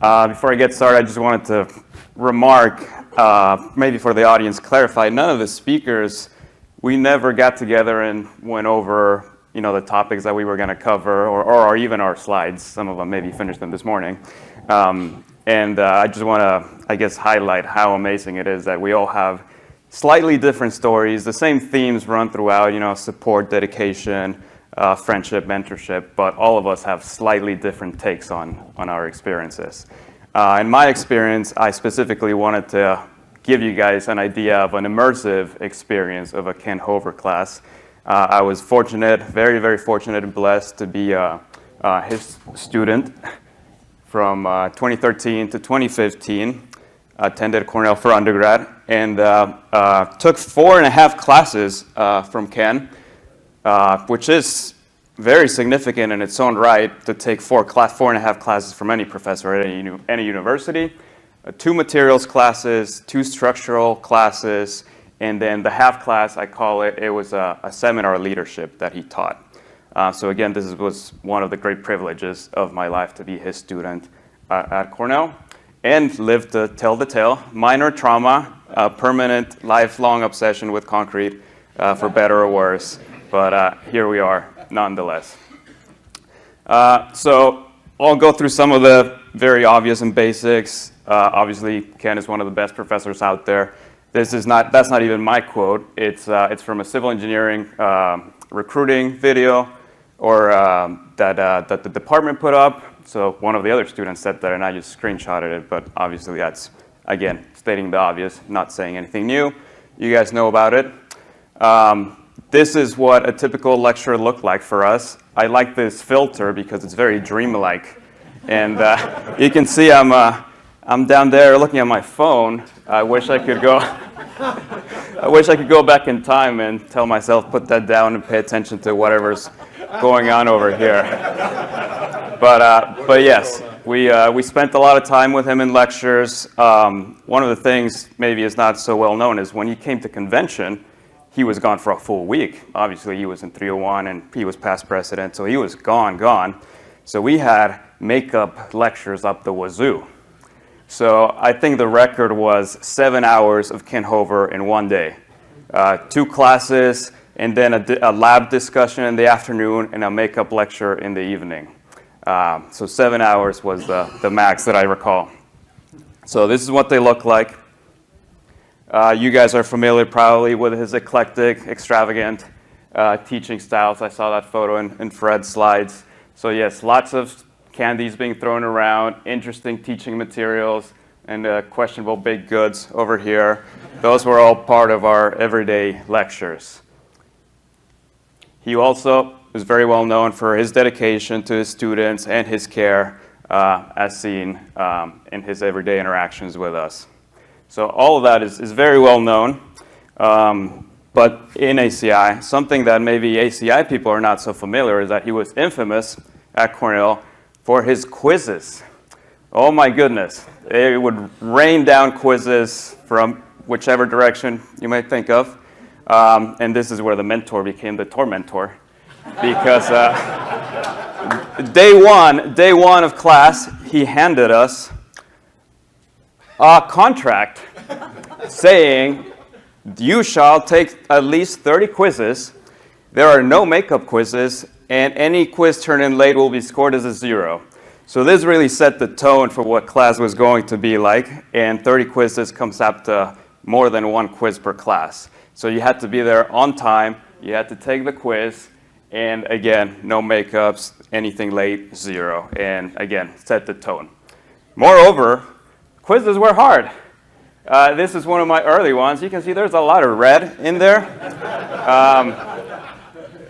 Before I get started, I just wanted to remark, maybe for the audience, clarify, none of the speakers, we never got together and went over the topics that we were going to cover, or even our slides. Some of them maybe finished them this morning. I just want to, highlight how amazing it is that we all have slightly different stories. The same themes run throughout, support, dedication, friendship, mentorship, but all of us have slightly different takes on our experiences. In my experience, I specifically wanted to give you guys an idea of an immersive experience of a Ken Hover class. I was fortunate, very, very fortunate and blessed to be his student from 2013 to 2015. Attended Cornell for undergrad and took 4.5 classes from Ken, which is very significant in its own right to take 4.5 classes from any professor at any university. 2 materials classes, 2 structural classes, and then the half class, I call it, it was a seminar leadership that he taught. So again, this was one of the great privileges of my life to be his student at Cornell and live to tell the tale. Minor trauma, permanent, lifelong obsession with concrete, for better or worse, but here we are nonetheless. So I'll go through some of the very obvious and basics. Obviously, Ken is one of the best professors out there. That's not even my quote. It's from a civil engineering recruiting video that the department put up. So one of the other students said that, and I just screenshotted it. But obviously, that's again stating the obvious, not saying anything new. You guys know about it. This is what a typical lecture looked like for us. I like this filter because it's very dreamlike, and you can see I'm down there looking at my phone. I wish I could go. I wish I could go back in time and tell myself put that down and pay attention to whatever's going on over here. But yes, we spent a lot of time with him in lectures. One of the things maybe is not so well known is when he came to convention, he was gone for a full week. Obviously, he was in 301 and he was past president, so he was gone. So we had makeup lectures up the wazoo. So I think the record was 7 hours of Ken Hover in one day. 2 classes, and then a lab discussion in the afternoon, and a makeup lecture in the evening. So 7 hours was the max that I recall. So this is what they look like. You guys are familiar probably with his eclectic, extravagant teaching styles. I saw that photo in Fred's slides. So yes, lots of candies being thrown around, interesting teaching materials, and questionable baked goods over here. Those were all part of our everyday lectures. He also is very well known for his dedication to his students and his care, as seen in his everyday interactions with us. So all of that is very well known. But in ACI, something that maybe ACI people are not so familiar is that he was infamous at Cornell for his quizzes. Oh my goodness. It would rain down quizzes from whichever direction you might think of. And this is where the mentor became the tormentor. Because day one of class, he handed us a contract saying, you shall take at least 30 quizzes. There are no makeup quizzes, and any quiz turned in late will be scored as a 0. So this really set the tone for what class was going to be like, and 30 quizzes comes up to more than 1 quiz per class. So you had to be there on time, you had to take the quiz, and again, no makeups, anything late, 0. And again, set the tone. Moreover, quizzes were hard. This is one of my early ones. You can see there's a lot of red in there.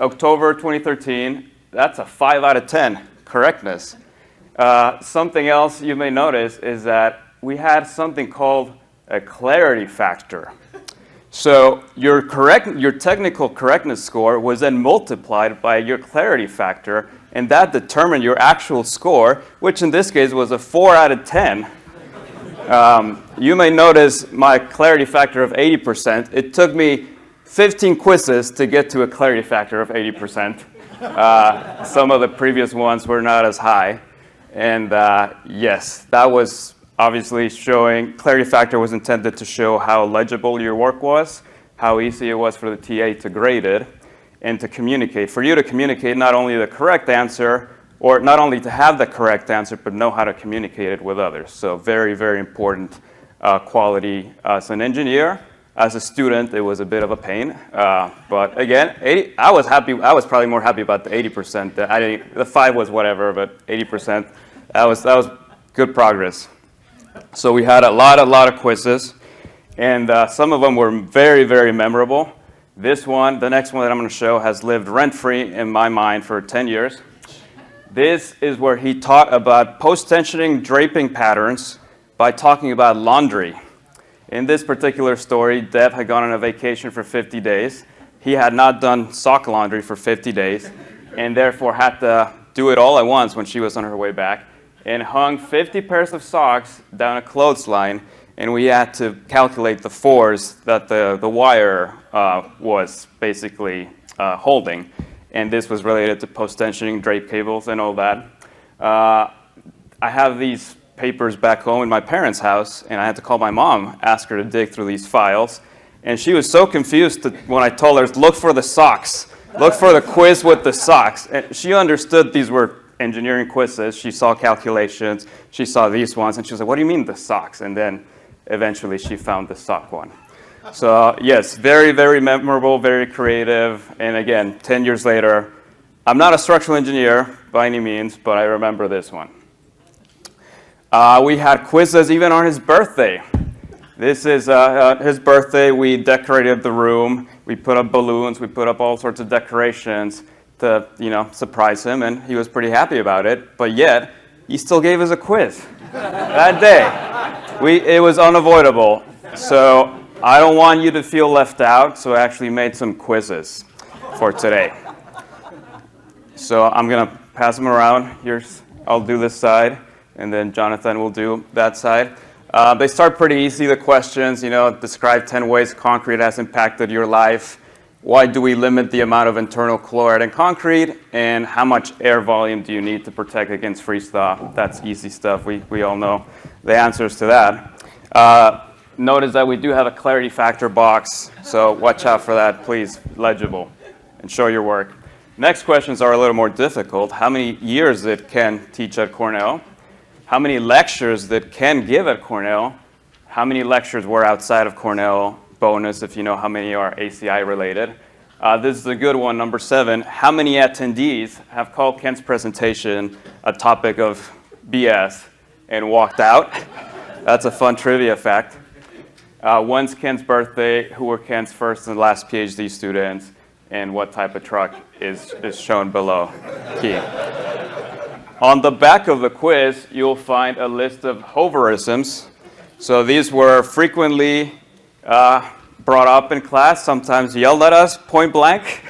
October 2013, that's a 5 out of 10 correctness. Something else you may notice is that we had something called a clarity factor. So your technical correctness score was then multiplied by your clarity factor, and that determined your actual score, which in this case was a 4 out of 10. You may notice my clarity factor of 80%. It took me 15 quizzes to get to a clarity factor of 80%. Some of the previous ones were not as high. And yes, that was obviously showing, clarity factor was intended to show how legible your work was, how easy it was for the TA to grade it, and to communicate. For you to communicate not only the correct answer, or not only to have the correct answer, but know how to communicate it with others. So very, very important quality as an engineer. As a student, it was a bit of a pain. But again, I was happy. I was probably more happy about the 80%. The 5 was whatever, but 80%, that was good progress. So we had a lot of quizzes, and some of them were very, very memorable. This one, the next one that I'm going to show, has lived rent-free in my mind for 10 years. This is where he taught about post-tensioning draping patterns by talking about laundry. In this particular story, Deb had gone on a vacation for 50 days. He had not done sock laundry for 50 days, and therefore had to do it all at once when she was on her way back, and hung 50 pairs of socks down a clothesline, and we had to calculate the force that the wire was basically holding. And this was related to post-tensioning drape cables and all that. I have these papers back home in my parents' house, and I had to call my mom, ask her to dig through these files. And she was so confused when I told her, look for the socks. Look for the quiz with the socks. And she understood these were engineering quizzes. She saw calculations. She saw these ones, and she was like, what do you mean the socks? And then eventually she found the sock one. So yes, very, very memorable, very creative. And again, 10 years later, I'm not a structural engineer by any means, but I remember this one. We had quizzes even on his birthday. This is his birthday. We decorated the room. We put up balloons. We put up all sorts of decorations to, surprise him, and he was pretty happy about it. But yet, he still gave us a quiz that day. It was unavoidable. So I don't want you to feel left out, so I actually made some quizzes for today. So I'm going to pass them around. I'll do this side, and then Jonathan will do that side. They start pretty easy, the questions. Describe 10 ways concrete has impacted your life. Why do we limit the amount of internal chloride in concrete? And how much air volume do you need to protect against freeze-thaw? That's easy stuff. We all know the answers to that. Notice that we do have a clarity factor box, so watch out for that, please. Legible, and show your work. Next questions are a little more difficult. How many years did Ken teach at Cornell? How many lectures did Ken give at Cornell? How many lectures were outside of Cornell? Bonus if you know how many are ACI related. This is a good one, number 7. How many attendees have called Ken's presentation a topic of BS and walked out? That's a fun trivia fact. When's Ken's birthday? Who were Ken's first and last PhD students? And what type of truck is shown below? Key. On the back of the quiz, you'll find a list of hoverisms. So these were frequently brought up in class, sometimes yelled at us point blank.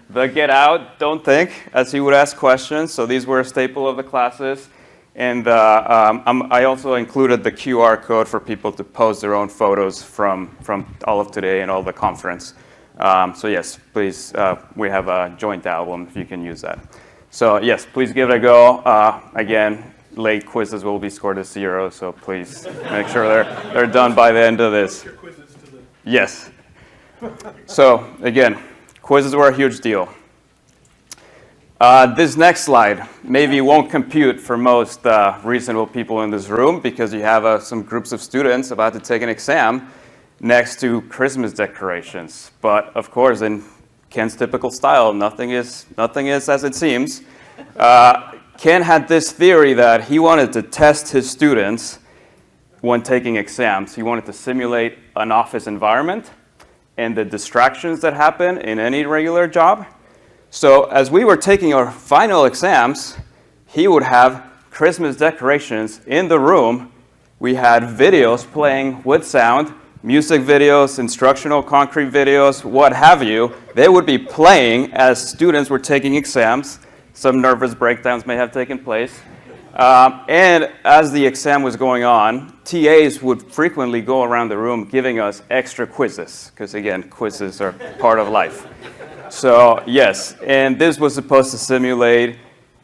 The get out, don't think, as he would ask questions. So these were a staple of the classes. And I also included the QR code for people to post their own photos from all of today and all the conference. So yes, please, we have a joint album if you can use that. So yes, please give it a go. Again, late quizzes will be scored as 0, so please make sure they're done by the end of this. Yes. So again, quizzes were a huge deal. This next slide maybe won't compute for most reasonable people in this room because you have some groups of students about to take an exam next to Christmas decorations. But of course, in Ken's typical style, nothing is as it seems. Ken had this theory that he wanted to test his students when taking exams. He wanted to simulate an office environment and the distractions that happen in any regular job. So as we were taking our final exams, he would have Christmas decorations in the room. We had videos playing with sound, music videos, instructional concrete videos, what have you. They would be playing as students were taking exams. Some nervous breakdowns may have taken place. And as the exam was going on, TAs would frequently go around the room giving us extra quizzes, because again, quizzes are part of life. So yes, and this was supposed to simulate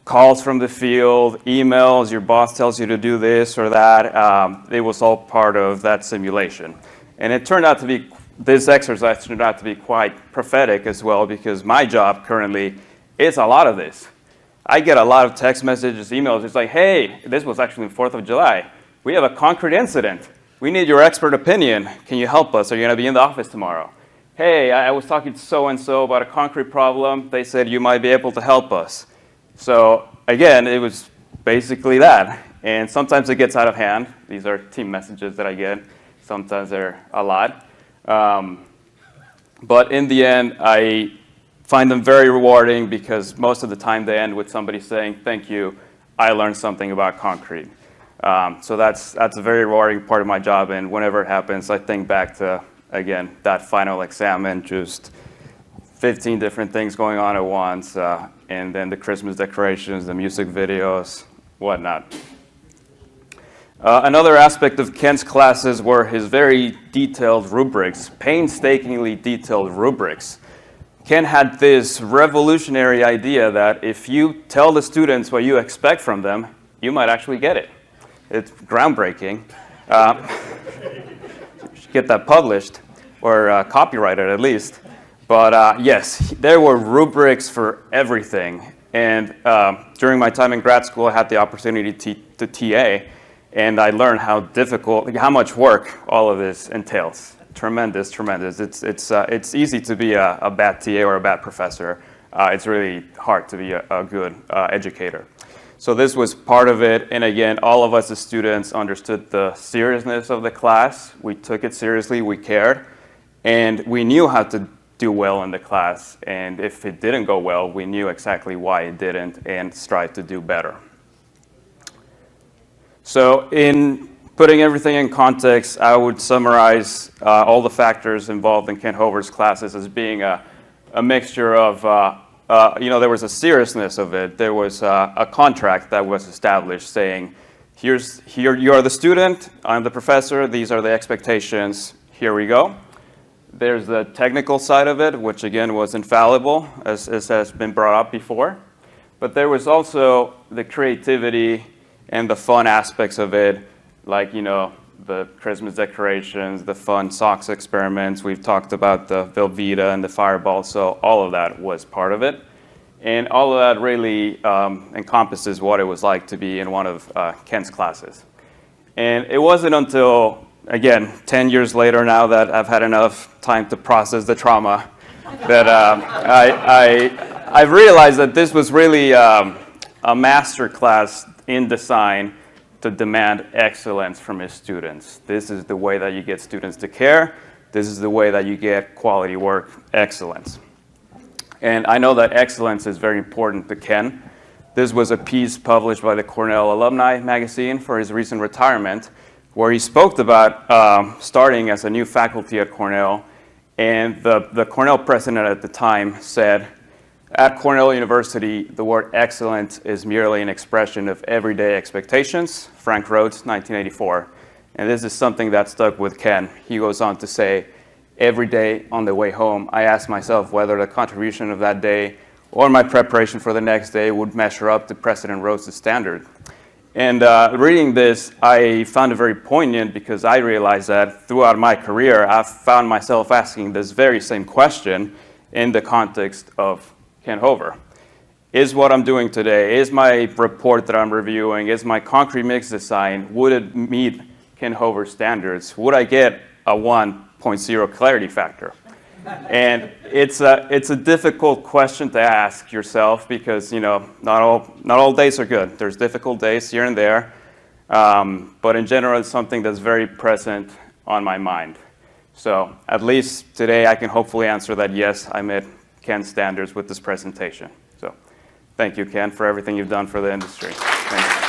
calls from the field, emails, your boss tells you to do this or that. It was all part of that simulation. And it turned out to be, this exercise turned out to be quite prophetic as well, because my job currently is a lot of this. I get a lot of text messages, emails. It's like, hey, this was actually the 4th of July. We have a concrete incident. We need your expert opinion. Can you help us? Are you going to be in the office tomorrow? Hey, I was talking to so-and-so about a concrete problem. They said you might be able to help us. So again, it was basically that. And sometimes it gets out of hand. These are team messages that I get. Sometimes they're a lot. But in the end, I find them very rewarding, because most of the time they end with somebody saying, thank you, I learned something about concrete. So that's a very rewarding part of my job, and whenever it happens, I think back to, again, that final exam and just 15 different things going on at once, and then the Christmas decorations, the music videos, whatnot. Another aspect of Ken's classes were his very detailed rubrics, painstakingly detailed rubrics. Ken had this revolutionary idea that if you tell the students what you expect from them, you might actually get it. It's groundbreaking. You should get that published, or copyrighted at least. But yes, there were rubrics for everything. And during my time in grad school, I had the opportunity to TA, and I learned how much work all of this entails. Tremendous. It's easy to be a bad TA or a bad professor. It's really hard to be a good educator. So this was part of it, and again, all of us as students understood the seriousness of the class. We took it seriously, we cared, and we knew how to do well in the class, and if it didn't go well, we knew exactly why it didn't and strived to do better. So in putting everything in context, I would summarize all the factors involved in Ken Hover's classes as being a mixture of, there was a seriousness of it. There was a contract that was established saying, here you are the student, I'm the professor, these are the expectations, here we go. There's the technical side of it, which again was infallible, as has been brought up before. But there was also the creativity and the fun aspects of it, like, the Christmas decorations, the fun socks experiments. We've talked about the Velveeta and the Fireball, so all of that was part of it. And all of that really encompasses what it was like to be in one of Ken's classes. And it wasn't until, again, 10 years later now that I've had enough time to process the trauma, that I've realized that this was really a master class in design to demand excellence from his students. This is the way that you get students to care. This is the way that you get quality work excellence. And I know that excellence is very important to Ken. This was a piece published by the Cornell Alumni magazine for his recent retirement, where he spoke about starting as a new faculty at Cornell. And the Cornell president at the time said, at Cornell University, the word excellent is merely an expression of everyday expectations. Frank Rhodes, 1984. And this is something that stuck with Ken. He goes on to say, every day on the way home, I ask myself whether the contribution of that day or my preparation for the next day would measure up to President Rhodes' standard. And reading this, I found it very poignant, because I realized that throughout my career, I've found myself asking this very same question in the context of Ken Hover. Is what I'm doing today, is my report that I'm reviewing, is my concrete mix design, would it meet Ken Hover standards? Would I get a 1.0 clarity factor? And it's a difficult question to ask yourself, because not all days are good. There's difficult days here and there, but in general, it's something that's very present on my mind. So at least today, I can hopefully answer that yes, I met Ken's standards with this presentation. So thank you, Ken, for everything you've done for the industry. Thank you.